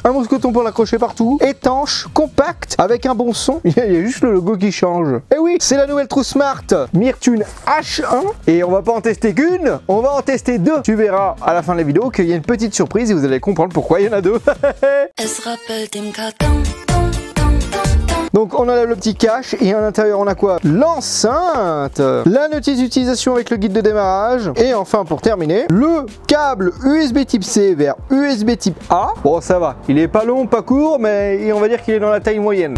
Un mousqueton pour l'accrocher partout, étanche, compact, avec un bon son. Il y a juste le logo qui change. Et oui, c'est la nouvelle trousse Smart Myrtune H1. Et on va pas en tester qu'une, on va en tester deux. Tu verras à la fin de la vidéo qu'il y a une petite surprise et vous allez comprendre pourquoi il y en a deux. Donc on enlève le petit cache et à l'intérieur on a quoi? L'enceinte, la notice d'utilisation avec le guide de démarrage et enfin pour terminer, le câble USB type C vers USB type A. Bon ça va, il est pas long, pas court, mais on va dire qu'il est dans la taille moyenne.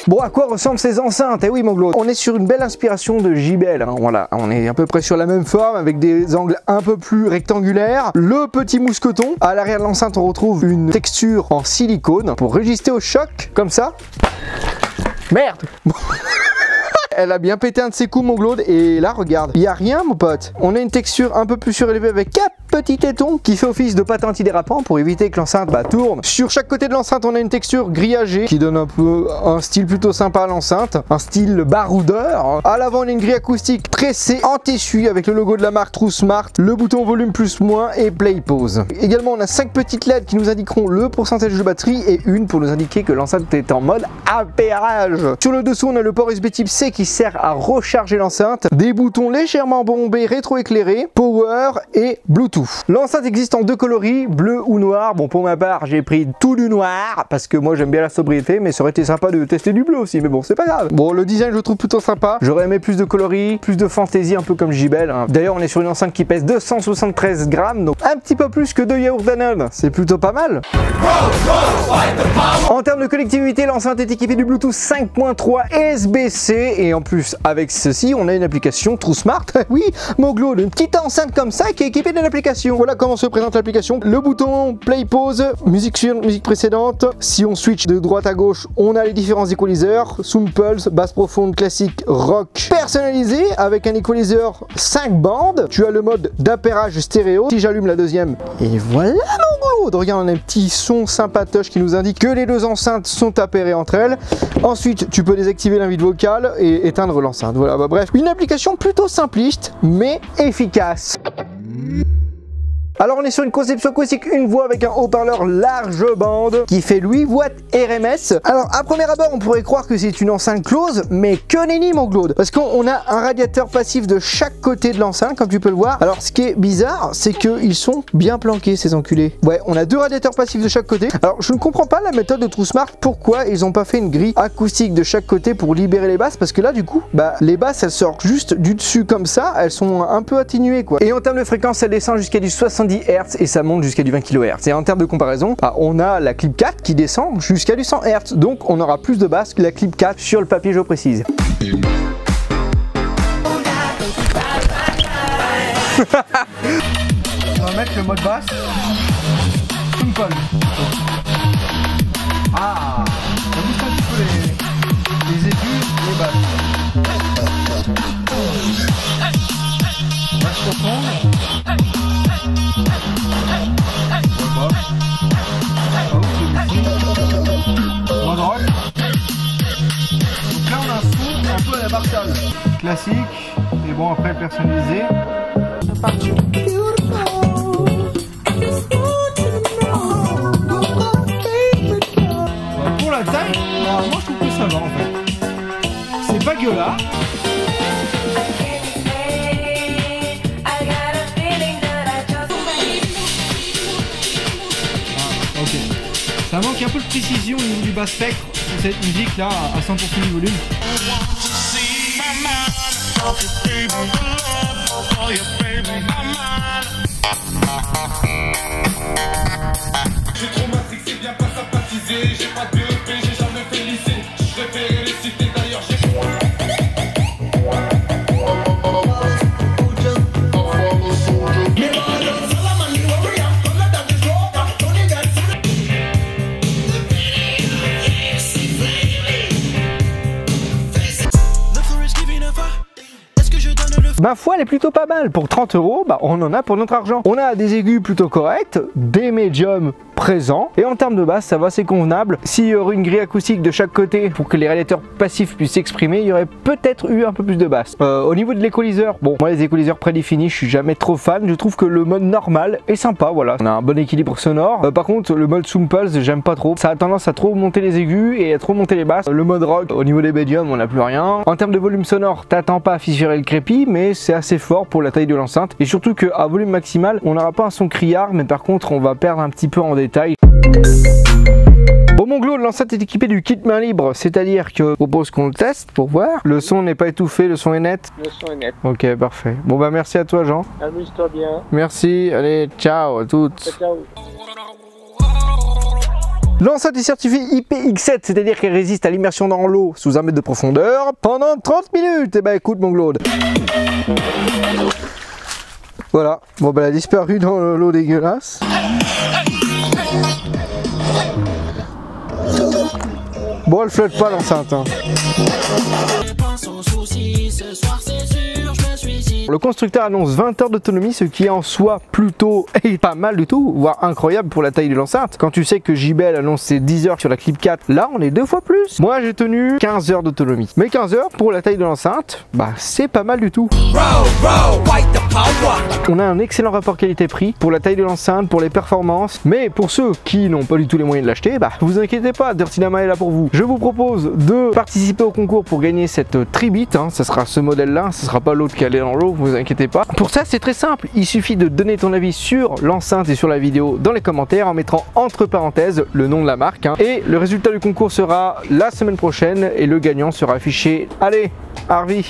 Bon, à quoi ressemblent ces enceintes? Eh oui, mon Claude, on est sur une belle inspiration de JBL, hein, voilà, on est à peu près sur la même forme avec des angles un peu plus rectangulaires. Le petit mousqueton, à l'arrière de l'enceinte, on retrouve une texture en silicone pour résister au choc, comme ça. Merde. Elle a bien pété un de ses coups, mon Claude, et là, regarde, il n'y a rien, mon pote. On a une texture un peu plus surélevée avec 4 petits tétons qui fait office de patin antidérapant pour éviter que l'enceinte tourne. Sur chaque côté de l'enceinte, on a une texture grillagée qui donne un peu un style plutôt sympa à l'enceinte, un style baroudeur. À l'avant, on a une grille acoustique tressée en tissu avec le logo de la marque Trousse Smart, le bouton volume plus moins et play pause. Également, on a 5 petites LED qui nous indiqueront le pourcentage de batterie et une pour nous indiquer que l'enceinte est en mode appairage. Sur le dessous, on a le port USB type C qui sert à recharger l'enceinte, des boutons légèrement bombés rétroéclairés, power et Bluetooth. L'enceinte existe en deux coloris, bleu ou noir. Bon, pour ma part, j'ai pris tout du noir parce que moi j'aime bien la sobriété, mais ça aurait été sympa de tester du bleu aussi, mais bon, c'est pas grave. Bon, le design je le trouve plutôt sympa. J'aurais aimé plus de coloris, plus de fantaisie, un peu comme JBL, hein. D'ailleurs, on est sur une enceinte qui pèse 273 grammes, donc un petit peu plus que 2 yaourts Danone. C'est plutôt pas mal. En termes de connectivité, l'enceinte est équipée du Bluetooth 5.3 SBC et en plus, avec ceci, on a une application Trousse Smart. Oui, mon Claude, une petite enceinte comme ça qui est équipée d'une application. Voilà comment se présente l'application. Le bouton play pause, musique suivante, musique précédente. Si on switch de droite à gauche, on a les différents equalizers. Sound pulse, basse profonde, classique, rock. Personnalisé avec un equalizer 5 bandes. Tu as le mode d'appairage stéréo. Si j'allume la deuxième, et voilà mon Claude. Regarde, on a un petit son sympatoche qui nous indique que les deux enceintes sont appairées entre elles. Ensuite, tu peux désactiver l'invite vocale et éteindre l'enceinte. Voilà, bref, une application plutôt simpliste, mais efficace. Alors on est sur une conception acoustique, une voix avec un haut-parleur large bande qui fait 8 watts RMS. Alors à premier abord on pourrait croire que c'est une enceinte close, mais que nenni mon Claude, parce qu'on a un radiateur passif de chaque côté de l'enceinte comme tu peux le voir. Alors ce qui est bizarre c'est qu'ils sont bien planqués ces enculés. Ouais, on a deux radiateurs passifs de chaque côté. Alors je ne comprends pas la méthode de Trousse Smart, pourquoi ils n'ont pas fait une grille acoustique de chaque côté pour libérer les basses, parce que là du coup les basses elles sortent juste du dessus comme ça, elles sont un peu atténuées quoi. Et en termes de fréquence elle descend jusqu'à du 70 Hz et ça monte jusqu'à du 20 kHz. Et en termes de comparaison, on a la Clip 4 qui descend jusqu'à du 100 Hz. Donc on aura plus de basses que la Clip 4 sur le papier, je précise. On va mettre le mode basse. Simple. Ah, on bouge un petit peu les aigus, les basses. Basse profonde. Donc là on a un son un peu à la Bartal classique, et bon après personnalisé. Pour la taille, moi je trouve que ça va en fait. C'est pas gueulard. Ça manque un peu de précision au niveau du bas spectre sur cette musique là à 100% du volume. J'ai trop matrixé, bien pas sympathisé. J'ai pas de EP, j'ai jamais fait lycée. Je préférais les citer d'ailleurs. ma foi elle est plutôt pas mal. Pour 30 €, bah, on en a pour notre argent. On a des aigus plutôt corrects, des médiums présents, et en termes de basse ça va, c'est convenable. S'il y aurait une grille acoustique de chaque côté pour que les réalisateurs passifs puissent s'exprimer, il y aurait peut-être eu un peu plus de basse. Au niveau de l'équaliseur, bon, moi les équaliseurs prédéfinis je suis jamais trop fan, je trouve que le mode normal est sympa, voilà, on a un bon équilibre sonore. Par contre le mode Zoom Pulse j'aime pas trop, ça a tendance à trop monter les aigus et à trop monter les basses. Le mode rock, au niveau des médiums on n'a plus rien. En termes de volume sonore, t'attends pas à fissurer le crépi, mais c'est assez fort pour la taille de l'enceinte, et surtout qu'à volume maximal on n'aura pas un son criard, mais par contre on va perdre un petit peu en détail. Bon mon Glo, l'enceinte est équipée du kit main libre, c'est-à-dire que je propose qu'on le teste pour voir. Le son n'est pas étouffé, le son est net. Le son est net. Ok, parfait. Bon bah merci à toi Jean. Amuse-toi bien. Merci, allez, ciao à toutes. Ciao. L'enceinte est certifiée IPX7, c'est-à-dire qu'elle résiste à l'immersion dans l'eau sous 1 mètre de profondeur pendant 30 minutes. Et bah écoute mon Claude. Voilà, bon bah elle a disparu dans l'eau dégueulasse. Bon elle flotte pas l'enceinte hein. Le constructeur annonce 20 heures d'autonomie, ce qui est en soi plutôt et pas mal du tout, voire incroyable pour la taille de l'enceinte. Quand tu sais que JBL annonce ses 10 heures sur la Clip 4, là on est 2 fois plus. Moi j'ai tenu 15 heures d'autonomie. Mais 15 heures pour la taille de l'enceinte, bah c'est pas mal du tout. On a un excellent rapport qualité-prix pour la taille de l'enceinte, pour les performances. Mais pour ceux qui n'ont pas du tout les moyens de l'acheter, bah vous inquiétez pas, Dirty Llama est là pour vous. Je vous propose de participer au concours pour gagner cette Tribit, hein. Ça sera ce modèle là, ce sera pas l'autre qui allait dans l'eau, vous inquiétez pas. Pour ça c'est très simple, il suffit de donner ton avis sur l'enceinte et sur la vidéo dans les commentaires en mettant entre parenthèses le nom de la marque hein. Et le résultat du concours sera la semaine prochaine et le gagnant sera affiché. Allez, Harvey.